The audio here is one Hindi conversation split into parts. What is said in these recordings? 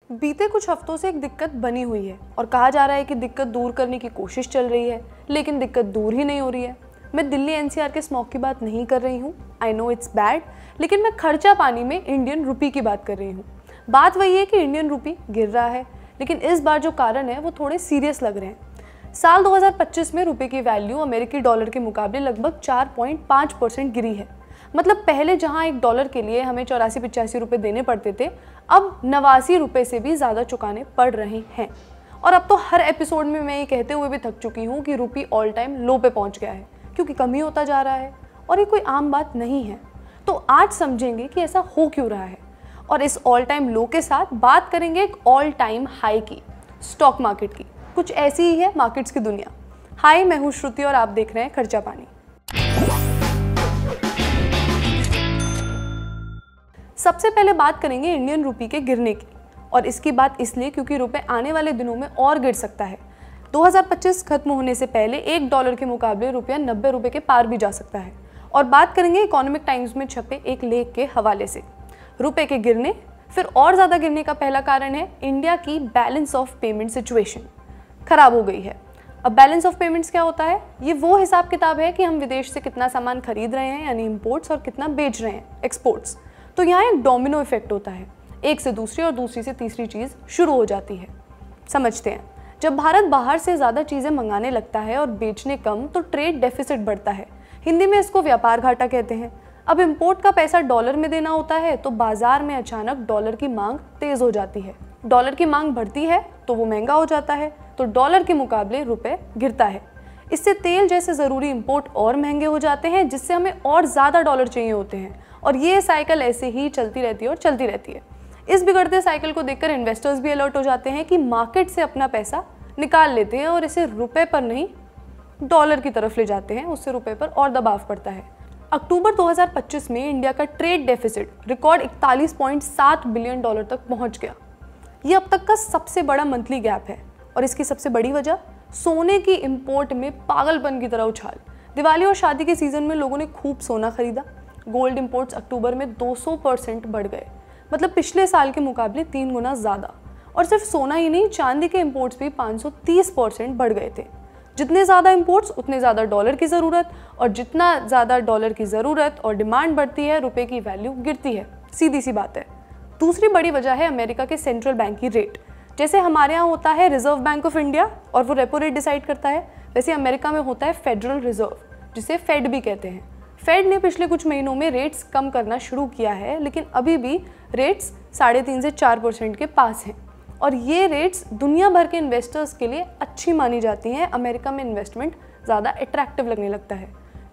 बीते कुछ हफ्तों से एक दिक्कत बनी हुई है और कहा जा रहा है कि दिक्कत दूर करने की कोशिश चल रही है, लेकिन दिक्कत दूर ही नहीं हो रही है। मैं दिल्ली एनसीआर के स्मॉग की बात नहीं कर रही हूँ, आई नो इट्स बैड, लेकिन मैं खर्चा पानी में इंडियन रुपी की बात कर रही हूँ। बात वही है कि इंडियन रुपी गिर रहा है, लेकिन इस बार जो कारण है वो थोड़े सीरियस लग रहे हैं। साल 2025 में रुपये की वैल्यू अमेरिकी डॉलर के मुकाबले लगभग 4.5% गिरी है। मतलब पहले जहां $1 के लिए हमें 84-85 रुपये देने पड़ते थे, अब 89 रुपये से भी ज़्यादा चुकाने पड़ रहे हैं। और अब तो हर एपिसोड में मैं ये कहते हुए भी थक चुकी हूँ कि रुपी ऑल टाइम लो पे पहुँच गया है, क्योंकि कम ही होता जा रहा है और ये कोई आम बात नहीं है। तो आज समझेंगे कि ऐसा हो क्यों रहा है, और इस ऑल टाइम लो के साथ बात करेंगे एक ऑल टाइम हाई की, स्टॉक मार्केट की। कुछ ऐसी ही है मार्केट्स की दुनिया। हाय, मैं हूँ श्रुति और आप देख रहे हैं खर्चा पानी। सबसे पहले बात करेंगे इंडियन रुपी के गिरने की, और इसकी बात इसलिए क्योंकि रुपए आने वाले दिनों में और गिर सकता है। 2025 खत्म होने से पहले $1 के मुकाबले रुपया 90 रुपये के पार भी जा सकता है। और बात करेंगे इकोनॉमिक टाइम्स में छपे एक लेख के हवाले से। रुपए के गिरने, फिर और ज़्यादा गिरने का पहला कारण है इंडिया की बैलेंस ऑफ पेमेंट सिचुएशन खराब हो गई है। अब बैलेंस ऑफ पेमेंट्स क्या होता है? ये वो हिसाब किताब है कि हम विदेश से कितना सामान खरीद रहे हैं यानी इम्पोर्ट्स, और कितना बेच रहे हैं एक्सपोर्ट्स। तो यहाँ एक डोमिनो इफेक्ट होता है, एक से दूसरी और दूसरी से तीसरी चीज़ शुरू हो जाती है। समझते हैं, जब भारत बाहर से ज़्यादा चीज़ें मंगाने लगता है और बेचने कम, तो ट्रेड डेफिसिट बढ़ता है। हिंदी में इसको व्यापार घाटा कहते हैं। अब इम्पोर्ट का पैसा डॉलर में देना होता है, तो बाजार में अचानक डॉलर की मांग तेज़ हो जाती है। डॉलर की मांग बढ़ती है तो वो महंगा हो जाता है, तो डॉलर के मुकाबले रुपये गिरता है। इससे तेल जैसे ज़रूरी इम्पोर्ट और महंगे हो जाते हैं, जिससे हमें और ज़्यादा डॉलर चाहिए होते हैं, और ये साइकिल ऐसे ही चलती रहती है और चलती रहती है। इस बिगड़ते साइकिल को देखकर इन्वेस्टर्स भी अलर्ट हो जाते हैं कि मार्केट से अपना पैसा निकाल लेते हैं और इसे रुपए पर नहीं डॉलर की तरफ ले जाते हैं। उससे रुपए पर और दबाव पड़ता है। अक्टूबर 2025 में इंडिया का ट्रेड डेफिसिट रिकॉर्ड $41.7 बिलियन तक पहुंच गया। ये अब तक का सबसे बड़ा मंथली गैप है, और इसकी सबसे बड़ी वजह सोने की इंपोर्ट में पागलपन की तरह उछाल। दिवाली और शादी के सीजन में लोगों ने खूब सोना खरीदा। गोल्ड इंपोर्ट्स अक्टूबर में 200% बढ़ गए, मतलब पिछले साल के मुकाबले 3 गुना ज़्यादा। और सिर्फ सोना ही नहीं, चांदी के इंपोर्ट्स भी 530% बढ़ गए थे। जितने ज़्यादा इंपोर्ट्स उतने ज़्यादा डॉलर की ज़रूरत, और जितना ज़्यादा डॉलर की ज़रूरत और डिमांड बढ़ती है, रुपए की वैल्यू गिरती है। सीधी सी बात है। दूसरी बड़ी वजह है अमेरिका के सेंट्रल बैंक की रेट। जैसे हमारे यहाँ होता है रिजर्व बैंक ऑफ इंडिया और वो रेपो रेट डिसाइड करता है, वैसे अमेरिका में होता है फेडरल रिजर्व, जिसे फेड भी कहते हैं। फेड ने पिछले कुछ महीनों में रेट्स कम करना शुरू किया है, लेकिन अभी भी रेट्स 3.5 से 4% के पास हैं। और ये रेट्स दुनिया भर के इन्वेस्टर्स के लिए अच्छी मानी जाती हैं। अमेरिका में इन्वेस्टमेंट ज़्यादा अट्रैक्टिव लगने लगता है,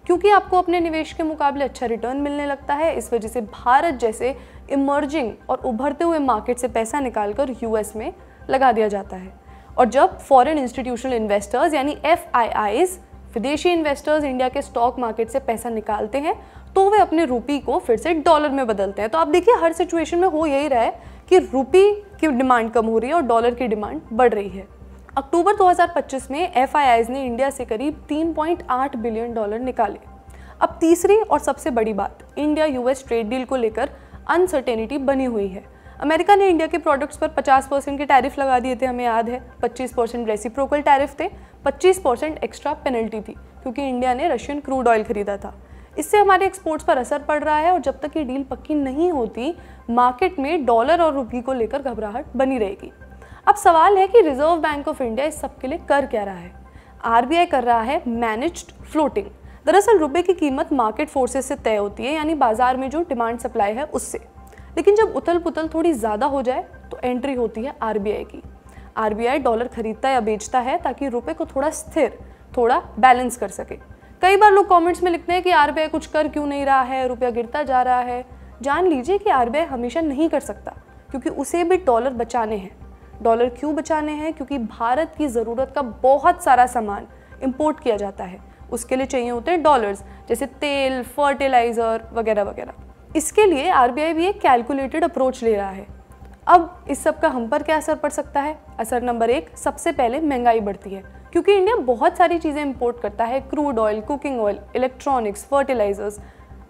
क्योंकि आपको अपने निवेश के मुकाबले अच्छा रिटर्न मिलने लगता है। इस वजह से भारत जैसे इमर्जिंग और उभरते हुए मार्केट से पैसा निकालकर यूएस में लगा दिया जाता है। और जब फॉरेन इंस्टीट्यूशनल इन्वेस्टर्स यानी FIIs, विदेशी इन्वेस्टर्स, इंडिया के स्टॉक मार्केट से पैसा निकालते हैं, तो वे अपने रुपी को फिर से डॉलर में बदलते हैं। तो आप देखिए, हर सिचुएशन में हो यही रहा है कि रुपी की डिमांड कम हो रही है और डॉलर की डिमांड बढ़ रही है। अक्टूबर 2025 में FIIs ने इंडिया से करीब $3.8 बिलियन निकाले। अब तीसरी और सबसे बड़ी बात, इंडिया US ट्रेड डील को लेकर अनसर्टेनिटी बनी हुई है। अमेरिका ने इंडिया के प्रोडक्ट्स पर 50% के टैरिफ लगा दिए थे, हमें याद है। 25% रेसिप्रोकल टैरिफ थे, 25% एक्स्ट्रा पेनल्टी थी, क्योंकि इंडिया ने रशियन क्रूड ऑयल खरीदा था। इससे हमारे एक्सपोर्ट्स पर असर पड़ रहा है, और जब तक ये डील पक्की नहीं होती, मार्केट में डॉलर और रुपये को लेकर घबराहट बनी रहेगी। अब सवाल है कि रिजर्व बैंक ऑफ इंडिया इस सब के लिए कर क्या रहा है? RBI कर रहा है मैनेज्ड फ्लोटिंग। दरअसल रुपये की कीमत मार्केट फोर्सेस से तय होती है, यानी बाजार में जो डिमांड सप्लाई है उससे। लेकिन जब उथल पुथल थोड़ी ज़्यादा हो जाए तो एंट्री होती है RBI की। RBI डॉलर खरीदता या बेचता है ताकि रुपए को थोड़ा स्थिर, थोड़ा बैलेंस कर सके। कई बार लोग कमेंट्स में लिखते हैं कि RBI कुछ कर क्यों नहीं रहा है, रुपया गिरता जा रहा है। जान लीजिए कि RBI हमेशा नहीं कर सकता, क्योंकि उसे भी डॉलर बचाने हैं। डॉलर क्यों बचाने हैं? क्योंकि भारत की ज़रूरत का बहुत सारा सामान इम्पोर्ट किया जाता है, उसके लिए चाहिए होते हैं डॉलर्स, जैसे तेल, फर्टिलाइज़र वगैरह वगैरह। इसके लिए RBI भी एक कैलकुलेटेड अप्रोच ले रहा है। अब इस सब का हम पर क्या असर पड़ सकता है? असर नंबर 1, सबसे पहले महंगाई बढ़ती है, क्योंकि इंडिया बहुत सारी चीज़ें इंपोर्ट करता है, crude oil, cooking oil, electronics, fertilisers.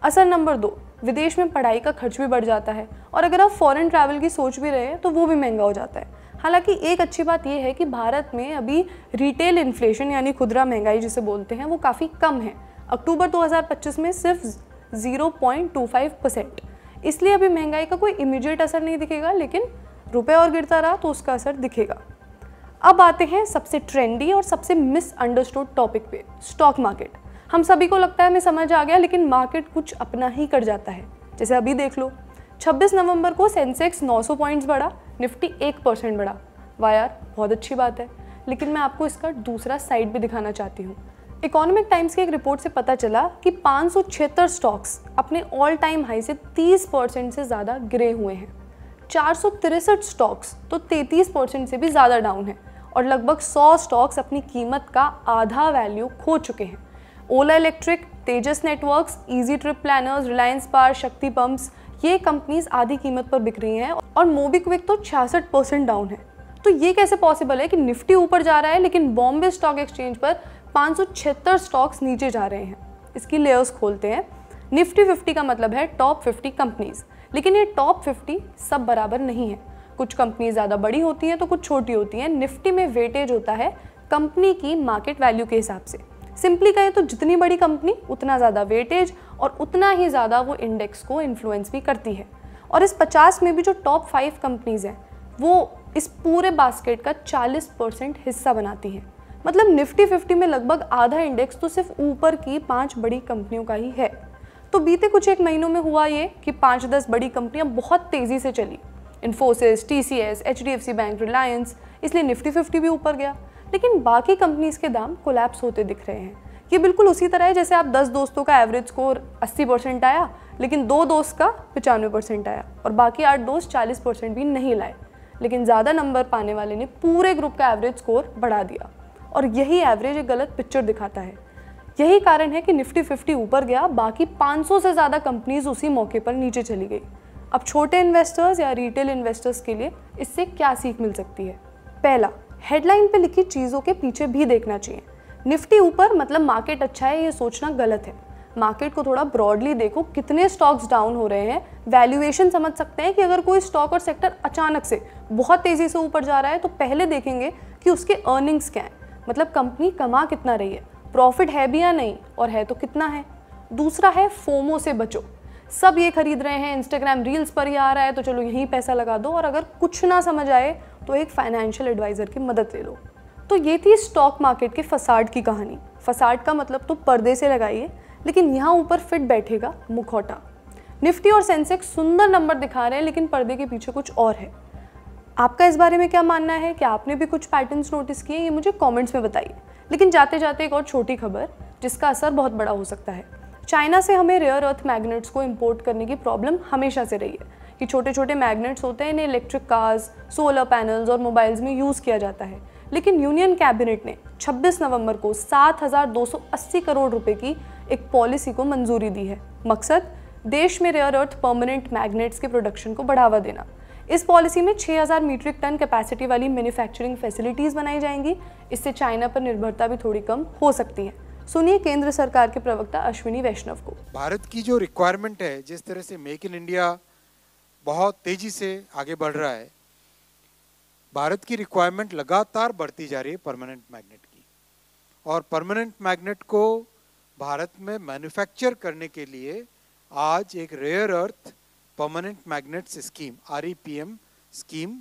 असर नंबर 2, विदेश में पढ़ाई का खर्च भी बढ़ जाता है, और अगर आप फॉरेन ट्रैवल की सोच भी रहे हैं तो वो भी महंगा हो जाता है। हालांकि एक अच्छी बात यह है कि भारत में अभी रिटेल इन्फ्लेशन यानी खुदरा महंगाई जिसे बोलते हैं वो काफ़ी कम है। अक्टूबर 2025 में सिर्फ 0.25%। इसलिए अभी महंगाई का कोई इमीडिएट असर नहीं दिखेगा, लेकिन रुपए और गिरता रहा तो उसका असर दिखेगा। अब आते हैं सबसे ट्रेंडी और सबसे मिसअंडरस्टूड टॉपिक पे, स्टॉक मार्केट। हम सभी को लगता है हमें समझ आ गया, लेकिन मार्केट कुछ अपना ही कर जाता है। जैसे अभी देख लो, 26 नवंबर को सेंसेक्स 900 पॉइंट्स बढ़ा, निफ्टी 1% बढ़ा। वाह यार, बहुत अच्छी बात है। लेकिन मैं आपको इसका दूसरा साइड भी दिखाना चाहती हूँ। इकोनॉमिक टाइम्स की एक रिपोर्ट से पता चला कि 576 स्टॉक्स अपने ऑल टाइम हाई से 30% से ज़्यादा गिरे हुए हैं। 463 स्टॉक्स तो 33% से भी ज़्यादा डाउन है, और लगभग 100 स्टॉक्स अपनी कीमत का आधा वैल्यू खो चुके हैं। Ola electric, Tejas networks, easy trip planners, Reliance power, Shakti pumps, ये कंपनीज आधी कीमत पर बिक रही हैं, और मोबीक्विक तो 66% डाउन है। तो ये कैसे पॉसिबल है कि निफ्टी ऊपर जा रहा है लेकिन बॉम्बे स्टॉक एक्सचेंज पर 576 स्टॉक्स नीचे जा रहे हैं? इसकी लेयर्स खोलते हैं। निफ्टी 50 का मतलब है टॉप 50 कंपनीज, लेकिन ये टॉप 50 सब बराबर नहीं है। कुछ कंपनी ज़्यादा बड़ी होती हैं तो कुछ छोटी होती हैं। निफ्टी में वेटेज होता है कंपनी की मार्केट वैल्यू के हिसाब से। सिंपली कहें तो जितनी बड़ी कंपनी उतना ज़्यादा वेटेज, और उतना ही ज़्यादा वो इंडेक्स को इन्फ्लुएंस भी करती है। और इस 50 में भी जो टॉप 5 कंपनीज हैं वो इस पूरे बास्केट का 40% हिस्सा बनाती हैं। मतलब निफ्टी 50 में लगभग आधा इंडेक्स तो सिर्फ ऊपर की 5 बड़ी कंपनियों का ही है। तो बीते कुछ एक महीनों में हुआ ये कि 5-10 बड़ी कंपनियां बहुत तेज़ी से चली, Infosys, TCS, HDFC bank, Reliance, इसलिए निफ्टी 50 भी ऊपर गया। लेकिन बाकी कंपनीज के दाम कोलैप्स होते दिख रहे हैं। ये बिल्कुल उसी तरह है जैसे आप 10 दोस्तों का एवरेज स्कोर 80% आया, लेकिन 2 दोस्त का 95% आया, और बाकी 8 दोस्त 40% भी नहीं लाए, लेकिन ज़्यादा नंबर पाने वाले ने पूरे ग्रुप का एवरेज स्कोर बढ़ा दिया। और यही एवरेज एक गलत पिक्चर दिखाता है। यही कारण है कि निफ्टी 50 ऊपर गया, बाकी 500 से ज़्यादा कंपनीज उसी मौके पर नीचे चली गई। अब छोटे इन्वेस्टर्स या रिटेल इन्वेस्टर्स के लिए इससे क्या सीख मिल सकती है? पहला, हेडलाइन पे लिखी चीज़ों के पीछे भी देखना चाहिए। निफ्टी ऊपर मतलब मार्केट अच्छा है, ये सोचना गलत है। मार्केट को थोड़ा ब्रॉडली देखो, कितने स्टॉक्स डाउन हो रहे हैं, वैल्यूएशन समझ सकते हैं कि अगर कोई स्टॉक और सेक्टर अचानक से बहुत तेज़ी से ऊपर जा रहा है तो पहले देखेंगे कि उसके अर्निंग्स क्या हैं, मतलब कंपनी कमा कितना रही है, प्रॉफिट है भी या नहीं, और है तो कितना है। दूसरा है फोमो से बचो। सब ये खरीद रहे हैं, इंस्टाग्राम रील्स पर ही आ रहा है तो चलो यहीं पैसा लगा दो, और अगर कुछ ना समझ आए तो एक फाइनेंशियल एडवाइज़र की मदद ले लो। तो ये थी स्टॉक मार्केट के फसाड की कहानी। फसाड का मतलब तो पर्दे से लगाइए, लेकिन यहाँ ऊपर फिट बैठेगा मुखौटा। निफ्टी और सेंसेक्स सुंदर नंबर दिखा रहे हैं, लेकिन पर्दे के पीछे कुछ और है। आपका इस बारे में क्या मानना है? कि आपने भी कुछ पैटर्न्स नोटिस किए? ये मुझे कमेंट्स में बताइए। लेकिन जाते जाते एक और छोटी खबर जिसका असर बहुत बड़ा हो सकता है। चाइना से हमें रेयर अर्थ मैग्नेट्स को इंपोर्ट करने की प्रॉब्लम हमेशा से रही है कि छोटे छोटे मैग्नेट्स होते हैं, इन्हें इलेक्ट्रिक कार्स, सोलर पैनल्स और मोबाइल्स में यूज़ किया जाता है। लेकिन यूनियन कैबिनेट ने 26 नवंबर को 7,280 करोड़ रुपए की एक पॉलिसी को मंजूरी दी है। मकसद देश में रेयर अर्थ परमानेंट मैग्नेट्स के प्रोडक्शन को बढ़ावा देना। इस पॉलिसी में 6,000 मीट्रिक टन कैपेसिटी वाली मैन्युफैक्चरिंग फैसिलिटीज़ बनाई जाएंगी। इससे चाइना पर निर्भरता भी थोड़ी कम हो सकती है। सुनिए केंद्र सरकार के प्रवक्ता अश्विनी वैष्णव को। भारत की जो रिक्वायरमेंट है, जिस तरह से मेक इन इंडिया बहुत तेजी से आगे बढ़ रहा है, भारत की रिक्वायरमेंट लगातार बढ़ती जा रही है परमानेंट मैग्नेट की। और परमानेंट मैग्नेट को भारत में मैन्युफैक्चर करने के लिए आज एक rare earth permanent magnets scheme REPM scheme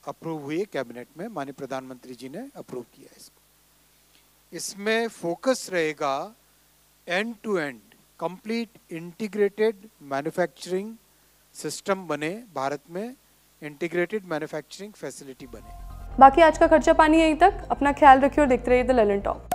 approve हुई है कैबिनेट में। माननीय प्रधानमंत्री जी ने अप्रूव किया इसको। इसमें फोकस रहेगा end to end complete integrated manufacturing system बने, भारत में इंटीग्रेटेड मैन्युफैक्चरिंग फैसिलिटी बने। बाकी आज का खर्चा पानी यहीं तक। अपना ख्याल रखिए और देखते रहिए द ललन टॉक।